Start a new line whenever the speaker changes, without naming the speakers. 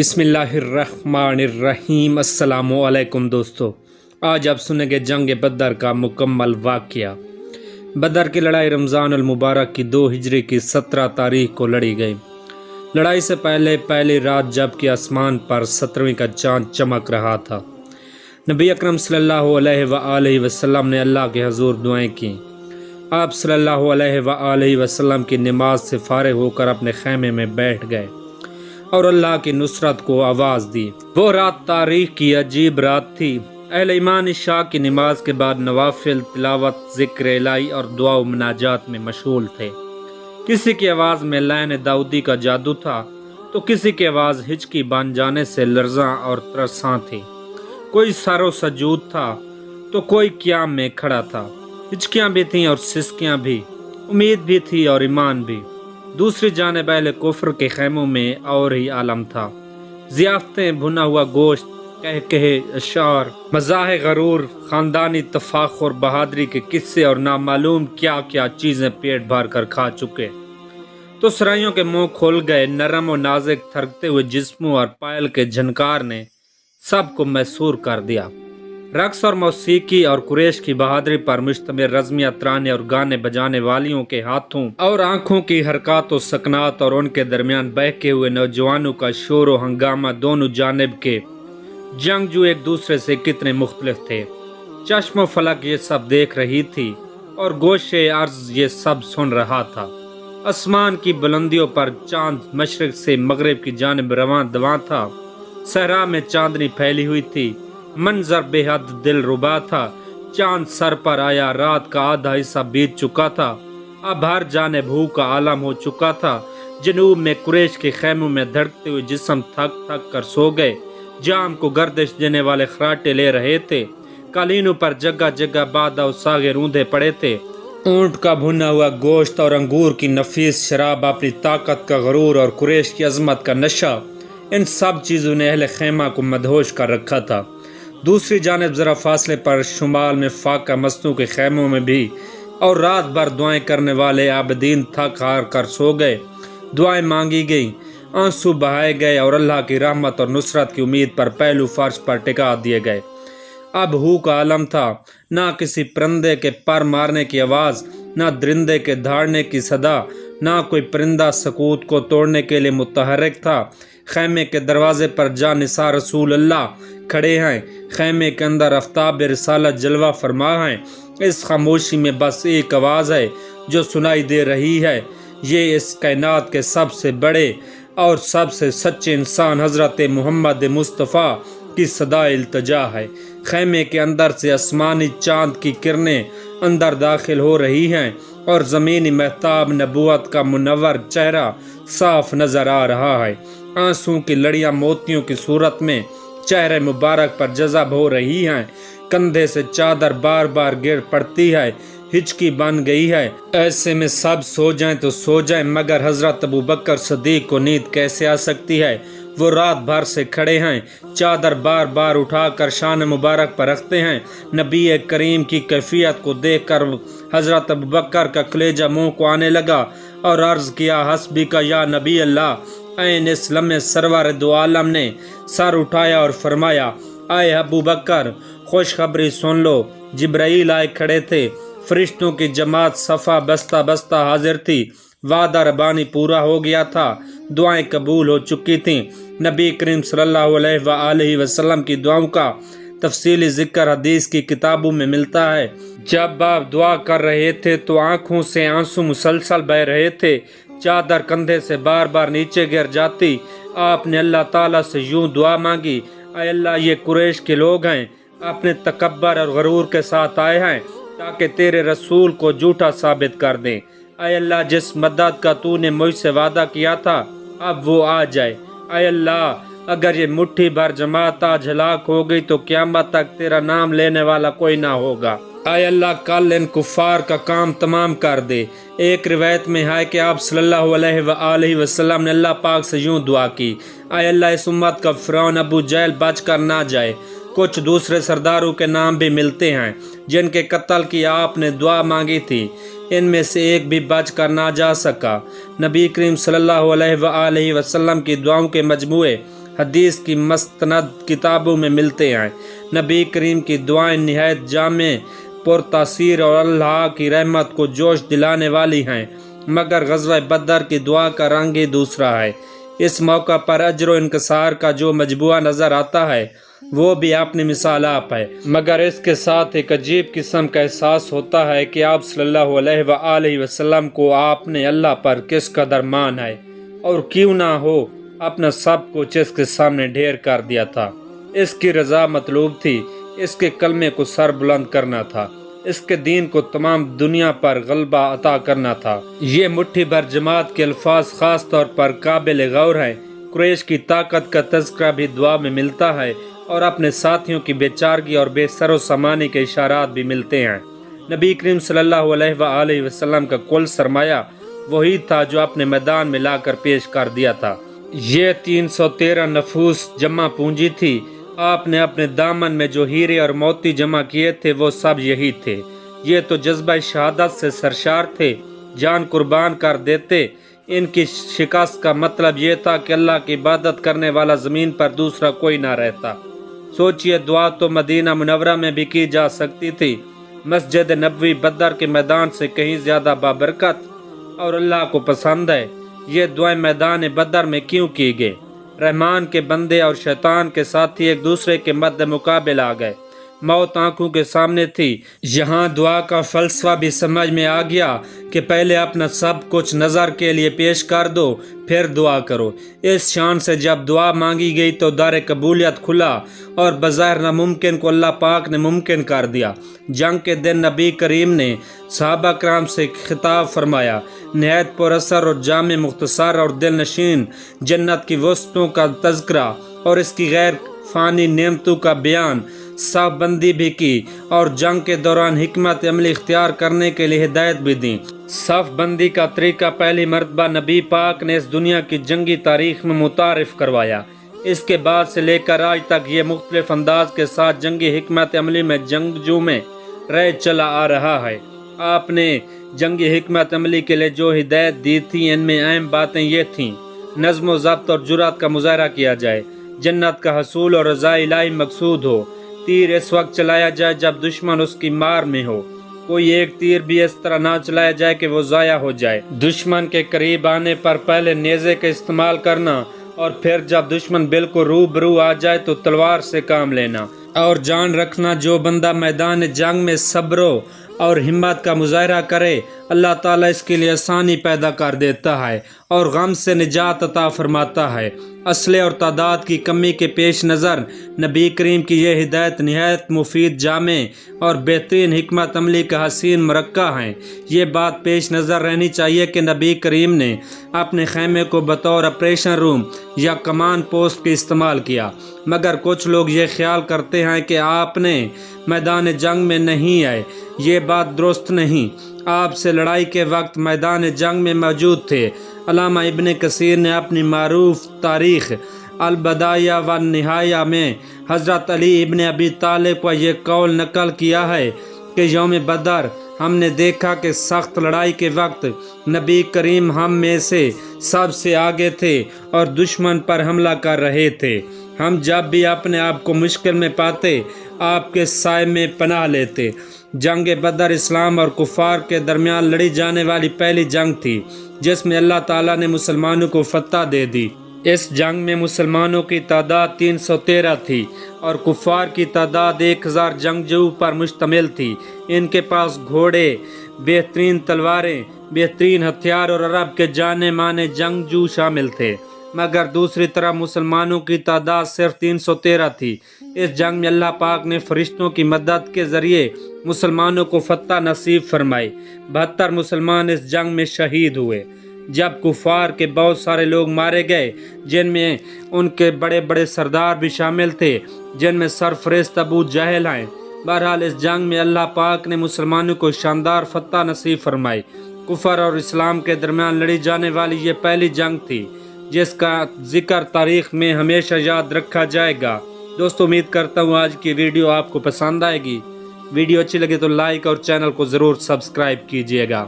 بسم اللہ الرحمن الرحیم۔ السلام علیکم دوستو، آج آپ سنیں گے جنگ بدر کا مکمل واقعہ۔ بدر کی لڑائی رمضان المبارک کی 2 ہجری کی 17 تاریخ کو لڑی گئی۔ لڑائی سے پہلی رات جب کہ آسمان پر 17ویں کا چاند چمک رہا تھا، نبی اکرم صلی اللہ علیہ وآلہ وسلم نے اللہ کے حضور دعائیں کیں۔ آپ صلی اللہ علیہ وآلہ وسلم کی نماز سے فارغ ہو کر اپنے خیمے میں بیٹھ گئے اور اللہ کی نصرت کو آواز دی۔ وہ رات تاریخ کی عجیب رات تھی۔ اہل ایمان عشاء کی نماز کے بعد نوافل، تلاوت، ذکر الہی اور دعا و مناجات میں مشغول تھے۔ کسی کی آواز میں لین داؤدی کا جادو تھا تو کسی کی آواز ہچکی بن جانے سے لرزاں اور ترساں تھی۔ کوئی سر و سجود تھا تو کوئی قیام میں کھڑا تھا۔ ہچکیاں بھی تھیں اور سسکیاں بھی، امید بھی تھی اور ایمان بھی۔ دوسری جانب اہل کفر کے خیموں میں اور ہی عالم تھا۔ ضیافتیں، بھنا ہوا گوشت، کہے اشعار، مزاح غرور، خاندانی تفاخر، بہادری کے قصے اور نامعلوم کیا کیا چیزیں پیٹ بھر کر کھا چکے تو سرائیوں کے منہ کھل گئے۔ نرم و نازک تھرکتے ہوئے جسموں اور پائل کے جھنکار نے سب کو محصور کر دیا۔ رقص اور موسیقی اور قریش کی بہادری پر مشتمل رزمیہ ترانے اور گانے بجانے والیوں کے ہاتھوں اور آنکھوں کی حرکات و سکنات اور ان کے درمیان بہکے ہوئے نوجوانوں کا شور و ہنگامہ، دونوں جانب کے جنگجو ایک دوسرے سے کتنے مختلف تھے۔ چشم و فلک یہ سب دیکھ رہی تھی اور گوش ارض یہ سب سن رہا تھا۔ آسمان کی بلندیوں پر چاند مشرق سے مغرب کی جانب رواں دواں تھا۔ صحرا میں چاندنی پھیلی ہوئی تھی، منظر بے حد دل ربا تھا۔ چاند سر پر آیا، رات کا آدھا حصہ بیت چکا تھا، اب ہر جانب بھوک کا عالم ہو چکا تھا۔ جنوب میں قریش کے خیموں میں دھڑکتے ہوئے جسم تھک تھک کر سو گئے، جام کو گردش دینے والے خراٹے لے رہے تھے۔ قالینوں پر جگہ جگہ بادہ و ساغے روندے پڑے تھے۔ اونٹ کا بھنا ہوا گوشت اور انگور کی نفیس شراب، اپنی طاقت کا غرور اور قریش کی عظمت کا نشہ، ان سب چیزوں نے اہل خیمہ کو مدہوش کر رکھا تھا۔ دوسری جانب ذرا فاصلے پر شمال میں فاقہ مستوں کے خیموں میں بھی اور رات بھر دعائیں کرنے والے عابدین تھک ہار کر سو گئے۔ دعائیں مانگی گئیں، آنسو بہائے گئے اور اللہ کی رحمت اور نصرت کی امید پر پہلو فرش پر ٹکا دیے گئے۔ اب ہو کا عالم تھا، نہ کسی پرندے کے پر مارنے کی آواز، نہ درندے کے دھاڑنے کی صدا، نہ کوئی پرندہ سکوت کو توڑنے کے لیے متحرک تھا۔ خیمے کے دروازے پر جا نثار رسول اللہ کھڑے ہیں، خیمے کے اندر آفتاب رسالت جلوہ فرما ہیں۔ اس خاموشی میں بس ایک آواز ہے جو سنائی دے رہی ہے، یہ اس کائنات کے سب سے بڑے اور سب سے سچے انسان حضرت محمد مصطفیٰ کی صدا التجا ہے۔ خیمے کے اندر سے آسمانی چاند کی کرنیں اندر داخل ہو رہی ہیں اور زمینی مہتاب نبوت کا منور چہرہ صاف نظر آ رہا ہے۔ آنسوں کی لڑیاں موتیوں کی صورت میں چہرے مبارک پر جذب ہو رہی ہیں، کندھے سے چادر بار بار گر پڑتی ہے، ہچکی بن گئی ہے۔ ایسے میں سب سو جائیں تو سو جائیں، مگر حضرت ابوبکر صدیق کو نیند کیسے آ سکتی ہے؟ وہ رات بھر سے کھڑے ہیں، چادر بار بار اٹھا کر شان مبارک پر رکھتے ہیں۔ نبی کریم کی کیفیت کو دیکھ کر حضرت ابوبکر کا کلیجہ منہ کو آنے لگا اور عرض کیا، حسبی کا یا نبی اللہ۔ عین اس لمحے سرور دو عالم نے سر اٹھایا اور فرمایا، اے ابوبکر، خوشخبری سن لو۔ جبرائیل آئے کھڑے تھے، فرشتوں کی جماعت صفا بستہ بستہ حاضر تھی۔ وعدہ ربانی پورا ہو گیا تھا، دعائیں قبول ہو چکی تھیں۔ نبی کریم صلی اللہ علیہ وآلہ وسلم کی دعاؤں کا تفصیلی ذکر حدیث کی کتابوں میں ملتا ہے۔ جب آپ دعا کر رہے تھے تو آنکھوں سے آنسو مسلسل بہہ رہے تھے، چادر کندھے سے بار بار نیچے گر جاتی۔ آپ نے اللہ تعالیٰ سے یوں دعا مانگی، اے اللہ، یہ قریش کے لوگ ہیں، اپنے تکبر اور غرور کے ساتھ آئے ہیں تاکہ تیرے رسول کو جھوٹا ثابت کر دیں۔ اے اللہ، جس مدد کا تو نے مجھ سے وعدہ کیا تھا اب وہ آ جائے۔ اے اللہ، اگر یہ مٹھی بھر جماعت آج ہلاک ہو گئی تو قیامت تک تیرا نام لینے والا کوئی نہ ہوگا۔ اے اللہ، کل ان کفار کا کام تمام کر دے۔ ایک روایت میں ہے کہ آپ صلی اللہ علیہ وآلہ وسلم نے اللہ پاک سے یوں دعا کی، اے اللہ، اس امت کا فرعون ابو جہل بچ کر نہ جائے۔ کچھ دوسرے سرداروں کے نام بھی ملتے ہیں جن کے قتل کی آپ نے دعا مانگی تھی، ان میں سے ایک بھی بچ کر نہ جا سکا۔ نبی کریم صلی اللہ علیہ وآلہ وسلم کی دعاؤں کے مجموعے حدیث کی مستند کتابوں میں ملتے ہیں۔ نبی کریم کی دعائیں نہایت جامع، پرتاثیر اور اللہ کی رحمت کو جوش دلانے والی ہیں، مگر غزوہ بدر کی دعا کا رنگ ہی دوسرا ہے۔ اس موقع پر اجر و انکسار کا جو مجموعہ نظر آتا ہے وہ بھی اپنی مثال آپ ہے، مگر اس کے ساتھ ایک عجیب قسم کا احساس ہوتا ہے کہ آپ صلی اللہ علیہ وآلہ وسلم کو آپ نے اللہ پر کس قدر مان ہے، اور کیوں نہ ہو اپنا سب کچھ اس کے سامنے ڈھیر کر دیا تھا۔ اس کی رضا مطلوب تھی، اس کے کلمے کو سر بلند کرنا تھا، اس کے دین کو تمام دنیا پر غلبہ عطا کرنا تھا۔ یہ مٹھی بھر جماعت کے الفاظ خاص طور پر قابل غور ہیں۔ قریش کی طاقت کا تذکرہ بھی دعا میں ملتا ہے، اور اپنے ساتھیوں کی بے چارگی اور بے سر و سامانی کے اشارات بھی ملتے ہیں۔ نبی کریم صلی اللہ علیہ وآلہ وسلم کا کل سرمایہ وہی تھا جو اپنے میدان میں لا کر پیش کر دیا تھا۔ یہ 313 نفوس جمع پونجی تھی۔ آپ نے اپنے دامن میں جو ہیرے اور موتی جمع کیے تھے وہ سب یہی تھے۔ یہ تو جذبہ شہادت سے سرشار تھے، جان قربان کر دیتے۔ ان کی شکست کا مطلب یہ تھا کہ اللہ کی عبادت کرنے والا زمین پر دوسرا کوئی نہ رہتا۔ سوچئے، دعا تو مدینہ منورہ میں بھی کی جا سکتی تھی۔ مسجد نبوی بدر کے میدان سے کہیں زیادہ بابرکت اور اللہ کو پسند ہے۔ یہ دعائیں میدان بدر میں کیوں کی گئی؟ رحمان کے بندے اور شیطان کے ساتھی ایک دوسرے کے مد مقابل آ گئے۔ موت آنکھوں کے سامنے تھی۔ یہاں دعا کا فلسفہ بھی سمجھ میں آ گیا کہ پہلے اپنا سب کچھ نظر کے لیے پیش کر دو، پھر دعا کرو۔ اس شان سے جب دعا مانگی گئی تو در قبولیت کھلا، اور بظاہر ناممکن کو اللہ پاک نے ممکن کر دیا۔ جنگ کے دن نبی کریم نے صحابہ کرام سے خطاب فرمایا، نہایت پر اثر اور جامع، مختصر اور دل نشین جنت کی وسطوں کا تذکرہ اور اس کی غیر فانی نعمتوں کا بیان، صف بندی بھی کی، اور جنگ کے دوران حکمت عملی اختیار کرنے کے لیے ہدایت بھی دی۔ صف بندی کا طریقہ پہلی مرتبہ نبی پاک نے اس دنیا کی جنگی تاریخ میں متعارف کروایا۔ اس کے بعد سے لے کر آج تک یہ مختلف انداز کے ساتھ جنگی حکمت عملی میں جنگجو میں رہ چلا آ رہا ہے۔ آپ نے جنگی حکمت عملی کے لیے جو ہدایت دی تھی، ان میں اہم باتیں یہ تھیں: نظم و ضبط اور جرأت کا مظاہرہ کیا جائے، جنت کا حصول اور رضا الہی مقصود ہو، تیر اس وقت چلایا جائے جب دشمن اس کی مار میں ہو، کوئی ایک تیر بھی اس طرح نہ چلایا جائے کہ وہ ضائع ہو جائے، دشمن کے قریب آنے پر پہلے نیزے کا استعمال کرنا، اور پھر جب دشمن بالکل روبرو آ جائے تو تلوار سے کام لینا، اور جان رکھنا جو بندہ میدان جنگ میں صبر اور ہمت کا مظاہرہ کرے، اللہ تعالیٰ اس کے لیے آسانی پیدا کر دیتا ہے اور غم سے نجات عطا فرماتا ہے۔ اسلحے اور تعداد کی کمی کے پیش نظر نبی کریم کی یہ ہدایت نہایت مفید، جامع اور بہترین حکمت عملی کا حسین مرکہ ہے۔ یہ بات پیش نظر رہنی چاہیے کہ نبی کریم نے اپنے خیمے کو بطور آپریشن روم یا کمان پوسٹ کے استعمال کیا، مگر کچھ لوگ یہ خیال کرتے ہیں کہ آپ نے میدان جنگ میں نہیں آئے۔ یہ بات درست نہیں، آپ سے لڑائی کے وقت میدان جنگ میں موجود تھے۔ علامہ ابن کثیر نے اپنی معروف تاریخ البدایہ والنہایہ میں حضرت علی ابن ابی طالب کا یہ قول نقل کیا ہے کہ یوم بدر ہم نے دیکھا کہ سخت لڑائی کے وقت نبی کریم ہم میں سے سب سے آگے تھے اور دشمن پر حملہ کر رہے تھے۔ ہم جب بھی اپنے آپ کو مشکل میں پاتے، آپ کے سائے میں پناہ لیتے۔ جنگ بدر اسلام اور کفار کے درمیان لڑی جانے والی پہلی جنگ تھی جس میں اللہ تعالیٰ نے مسلمانوں کو فتح دے دی۔ اس جنگ میں مسلمانوں کی تعداد 313 تھی اور کفار کی تعداد 1000 جنگجو پر مشتمل تھی۔ ان کے پاس گھوڑے، بہترین تلواریں، بہترین ہتھیار اور عرب کے جانے مانے جنگجو شامل تھے، مگر دوسری طرف مسلمانوں کی تعداد صرف 313 تھی۔ اس جنگ میں اللہ پاک نے فرشتوں کی مدد کے ذریعے مسلمانوں کو فتح نصیب فرمائی۔ 72 مسلمان اس جنگ میں شہید ہوئے، جب کفار کے بہت سارے لوگ مارے گئے، جن میں ان کے بڑے بڑے سردار بھی شامل تھے، جن میں سرفرست ابو جہل ہیں۔ بہرحال اس جنگ میں اللہ پاک نے مسلمانوں کو شاندار فتح نصیب فرمائی۔ کفر اور اسلام کے درمیان لڑی جانے والی یہ پہلی جنگ تھی جس کا ذکر تاریخ میں ہمیشہ یاد رکھا جائے گا۔ دوستو، امید کرتا ہوں آج کی ویڈیو آپ کو پسند آئے گی۔ ویڈیو اچھی لگے تو لائک اور چینل کو ضرور سبسکرائب کیجیے گا۔